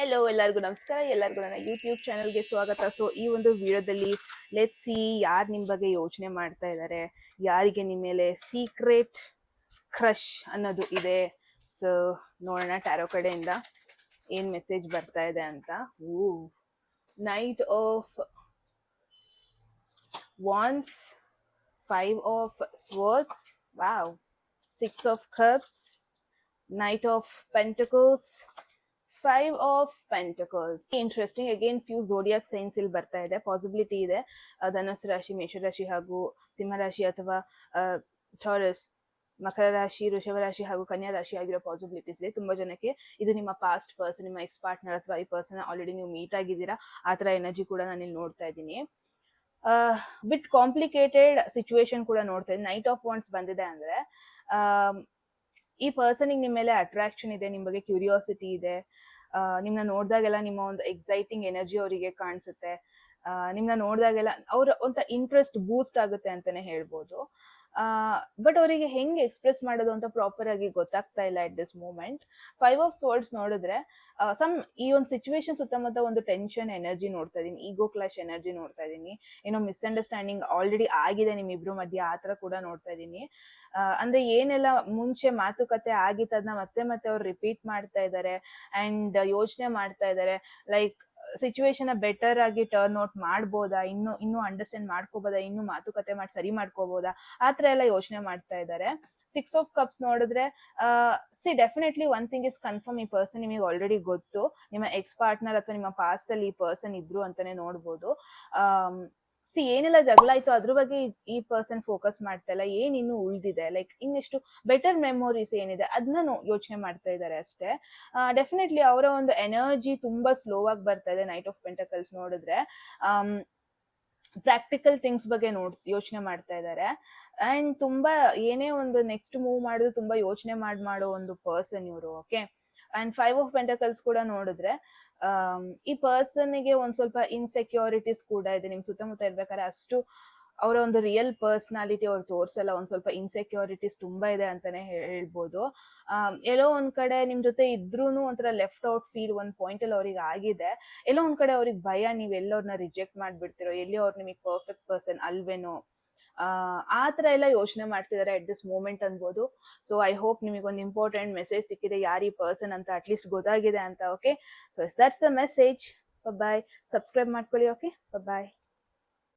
Hello, ಎಲ್ಲರಿಗೂ ನಮಸ್ಕಾರ. ಎಲ್ಲರಿಗೂ ನನ್ನ ಯೂಟ್ಯೂಬ್ ಚಾನಲ್ಗೆ ಸ್ವಾಗತ. ಸೊ ಈ ಒಂದು ವಿಡಿಯೋದಲ್ಲಿ ಲೆಟ್ಸ್ ಸಿ ಯಾರು ನಿಮ್ಮ ಬಗ್ಗೆ ಯೋಚನೆ ಮಾಡ್ತಾ ಇದ್ದಾರೆ, ಯಾರಿಗೆ ನಿಮ್ಮ ಮೇಲೆ ಸೀಕ್ರೆಟ್ ಕ್ರಶ್ ಅನ್ನೋದು ಇದೆ. ಸೊ ನೋಡೋಣ ಟ್ಯಾರೋ ಕಡೆಯಿಂದ ಏನು ಮೆಸೇಜ್ ಬರ್ತಾ ಇದೆ ಅಂತ. Knight of wands, 5 of swords, wow, 6 of cups, Knight of Pentacles, 5 of Pentacles. Interesting. Again, few zodiac signs ಇಲ್ಲಿ ಬರ್ತಾ ಇದೆ. ಪಾಸಿಬಿಲಿಟಿ ಇದೆ ಧನುಸ್ಸು ರಾಶಿ, ಮೇಷರಾಶಿ ಹಾಗೂ ಸಿಂಹರಾಶಿ ಅಥವಾ ಟಾರಸ್, ಮಕರ ರಾಶಿ, ವೃಷಭ ರಾಶಿ ಹಾಗೂ ಕನ್ಯಾ ರಾಶಿ ಆಗಿರೋ ಪಾಸಿಬಿಲಿಟೀಸ್ ಇದೆ. ತುಂಬಾ ಜನಕ್ಕೆ ಇದು ನಿಮ್ಮ ಪಾಸ್ಟ್ ಪರ್ಸನ್, ನಿಮ್ಮ ಎಕ್ಸ್ ಪಾರ್ಟ್ನರ್ ಅಥವಾ ಈ ಪರ್ಸನ್ ಆಲ್ರೆಡಿ ನೀವು ಮೀಟ್ ಆಗಿದ್ದೀರಾ. ಆ ಥರ ಎನರ್ಜಿ ಕೂಡ ನಾನು ಇಲ್ಲಿ ನೋಡ್ತಾ ಇದ್ದೀನಿ. ಬಿಟ್ ಕಾಂಪ್ಲಿಕೇಟೆಡ್ ಸಿಚುವೇಶನ್ ಕೂಡ ನೋಡ್ತಾ ಇದ್ದೀನಿ. ನೈಟ್ ಆಫ್ ವಾಂಡ್ಸ್ ಬಂದಿದೆ ಅಂದ್ರೆ ಈ ಪರ್ಸನಿಗೆ ನಿಮ್ಮ ಮೇಲೆ ಅಟ್ರಾಕ್ಷನ್ ಇದೆ, ನಿಮ್ಮ ಬಗ್ಗೆ ಕ್ಯೂರಿಯಾಸಿಟಿ ಇದೆ. ನಿಮ್ಮನ್ನ ನೋಡಿದಾಗೆಲ್ಲ ನಿಮ್ಮ ಒಂದು ಎಕ್ಸೈಟಿಂಗ್ ಎನರ್ಜಿ ಅವರಿಗೆ ಕಾಣಿಸುತ್ತೆ. ನಿಮ್ಮನ್ನ ನೋಡಿದಾಗೆಲ್ಲ ಅವ್ರ ಒಂದು ಇಂಟ್ರೆಸ್ಟ್ ಬೂಸ್ಟ್ ಆಗುತ್ತೆ ಅಂತಾನೆ ಹೇಳ್ಬೋದು. ಬಟ್ ಅವರಿಗೆ ಹೆಂಗೆ ಎಕ್ಸ್ಪ್ರೆಸ್ ಮಾಡೋದು ಅಂತ ಪ್ರಾಪರ್ ಆಗಿ ಗೊತ್ತಾಗ್ತಾ ಇಲ್ಲ ಎಟ್ ದಿಸ್ ಮೂಮೆಂಟ್. 5 ಆಫ್ ಸ್ವರ್ಡ್ಸ್ ನೋಡಿದ್ರೆ ಈ ಒಂದು ಸಿಚುವೇಶನ್ ಸುತ್ತಮುತ್ತ ಒಂದು ಟೆನ್ಷನ್ ಎನರ್ಜಿ ನೋಡ್ತಾ ಇದೀನಿ, ಈಗೋ ಕ್ಲಾಶ್ ಎನರ್ಜಿ ನೋಡ್ತಾ ಇದೀನಿ, ಏನೋ ಮಿಸ್ಅಂಡರ್ಸ್ಟ್ಯಾಂಡಿಂಗ್ ಆಲ್ರೆಡಿ ಆಗಿದೆ ನಿಮ್ಮಿಬ್ರು ಮಧ್ಯೆ, ಆ ಥರ ಕೂಡ ನೋಡ್ತಾ ಇದೀನಿ. ಅಂದ್ರೆ ಏನೆಲ್ಲ ಮುಂಚೆ ಮಾತುಕತೆ ಆಗಿತ್ತು ಅದನ್ನ ಮತ್ತೆ ಮತ್ತೆ ಅವ್ರು ರಿಪೀಟ್ ಮಾಡ್ತಾ ಇದ್ದಾರೆ ಅಂಡ್ ಯೋಚನೆ ಮಾಡ್ತಾ ಇದ್ದಾರೆ. ಲೈಕ್ ಸಿಚುವೇಶನ್ ಬೆಟರ್ ಆಗಿ ಟರ್ನ್ ಔಟ್ ಮಾಡ್ಬೋದಾ, ಇನ್ನೂ ಅಂಡರ್ಸ್ಟ್ಯಾಂಡ್ ಮಾಡ್ಕೋಬೋದಾ, ಇನ್ನೂ ಮಾತುಕತೆ ಮಾಡಿ ಸರಿ ಮಾಡ್ಕೋಬೋದಾ, ಆ ಥರ ಎಲ್ಲ ಯೋಚನೆ ಮಾಡ್ತಾ ಇದ್ದಾರೆ. 6 ಆಫ್ ಕಪ್ಸ್ ನೋಡಿದ್ರೆ definitely one thing is confirm, ಈ ಪರ್ಸನ್ ನಿಮಗೆ ಆಲ್ರೆಡಿ ಗೊತ್ತು. ನಿಮ್ಮ ಎಕ್ಸ್ ಪಾರ್ಟ್ನರ್ ಅಥವಾ ನಿಮ್ಮ ಪಾಸ್ಟ್ ಅಲ್ಲಿ ಈ ಪರ್ಸನ್ ಇದ್ರು ಅಂತಾನೆ ನೋಡ್ಬೋದು. ಏನೆಲ್ಲ ಜಗಳ ಆಯ್ತು ಅದ್ರ ಬಗ್ಗೆ ಈ ಪರ್ಸನ್ ಫೋಕಸ್ ಮಾಡ್ತಾ ಇಲ್ಲ. ಏನ್ ಇನ್ನು ಉಳಿದಿದೆ, ಲೈಕ್ ಇನ್ನೆಷ್ಟು ಬೆಟರ್ ಮೆಮೊರೀಸ್ ಏನಿದೆ ಅದನ್ನ ಯೋಚನೆ ಮಾಡ್ತಾ ಇದ್ದಾರೆ ಅಷ್ಟೇ. ಡೆಫಿನೆಟ್ಲಿ ಅವರ ಒಂದು ಎನರ್ಜಿ ತುಂಬಾ ಸ್ಲೋ ಆಗಿ ಬರ್ತಾ ಇದೆ. ನೈಟ್ ಆಫ್ ಪೆಂಟಕಲ್ಸ್ ನೋಡಿದ್ರೆ ಪ್ರಾಕ್ಟಿಕಲ್ ಥಿಂಗ್ಸ್ ಬಗ್ಗೆ ಯೋಚನೆ ಮಾಡ್ತಾ ಇದ್ದಾರೆ. ಅಂಡ್ ತುಂಬಾ ಏನೇ ಒಂದು ನೆಕ್ಸ್ಟ್ ಮೂವ್ ಮಾಡೋದು ತುಂಬಾ ಯೋಚನೆ ಮಾಡೋ ಒಂದು ಪರ್ಸನ್ ಇವರು. ಓಕೆ, ಅಂಡ್ 5 ಆಫ್ ಪೆಂಟಕಲ್ಸ್ ಕೂಡ ನೋಡಿದ್ರೆ ಈ ಪರ್ಸನ್ಗೆ ಒಂದ್ ಸ್ವಲ್ಪ ಇನ್ಸೆಕ್ಯೂರಿಟೀಸ್ ಕೂಡ ಇದೆ. ನಿಮ್ ಸುತ್ತಮುತ್ತ ಇರ್ಬೇಕಾದ್ರೆ ಅಷ್ಟು ಅವರ ಒಂದು ರಿಯಲ್ ಪರ್ಸನಾಲಿಟಿ ಅವ್ರು ತೋರ್ಸಲ್ಲ. ಒಂದ್ ಸ್ವಲ್ಪ ಇನ್ಸೆಕ್ಯೂರಿಟೀಸ್ ತುಂಬಾ ಇದೆ ಅಂತಾನೆ ಹೇಳ್ಬೋದು. ಎಲ್ಲೋ ಒಂದ್ ಕಡೆ ನಿಮ್ ಜೊತೆ ಇದ್ರೂನು ಒಂಥರ ಲೆಫ್ಟ್ ಔಟ್ ಫೀಲ್ ಒಂದ್ ಪಾಯಿಂಟ್ ಅಲ್ಲಿ ಅವ್ರಿಗೆ ಆಗಿದೆ. ಎಲ್ಲೋ ಒಂದ್ ಕಡೆ ಅವ್ರಿಗೆ ಭಯ, ನೀವ್ ಎಲ್ಲವ್ರನ್ನ ರಿಜೆಕ್ಟ್ ಮಾಡ್ಬಿಡ್ತಿರೋ, ಎಲ್ಲಿ ಅವ್ರು ನಿಮಗೆ ಪರ್ಫೆಕ್ಟ್ ಪರ್ಸನ್ ಅಲ್ವೇನೋ, ಆ ಥರ ಎಲ್ಲ ಯೋಚನೆ ಮಾಡ್ತಿದ್ದಾರೆ ಎಟ್ ದಿಸ್ ಮೂಮೆಂಟ್ ಅನ್ಬೋದು. ಸೊ ಐ ಹೋಪ್ ನಿಮಗೊಂದು ಇಂಪಾರ್ಟೆಂಟ್ ಮೆಸೇಜ್ ಸಿಕ್ಕಿದೆ, ಯಾರು ಈ ಪರ್ಸನ್ ಅಂತ ಅಟ್ಲೀಸ್ಟ್ ಗೊತ್ತಾಗಿದೆ ಅಂತ. Okay, so that's the message. Bye, subscribe ಮಾಡ್ಕೊಳ್ಳಿ. ಓಕೆ, ಬಾಯ್.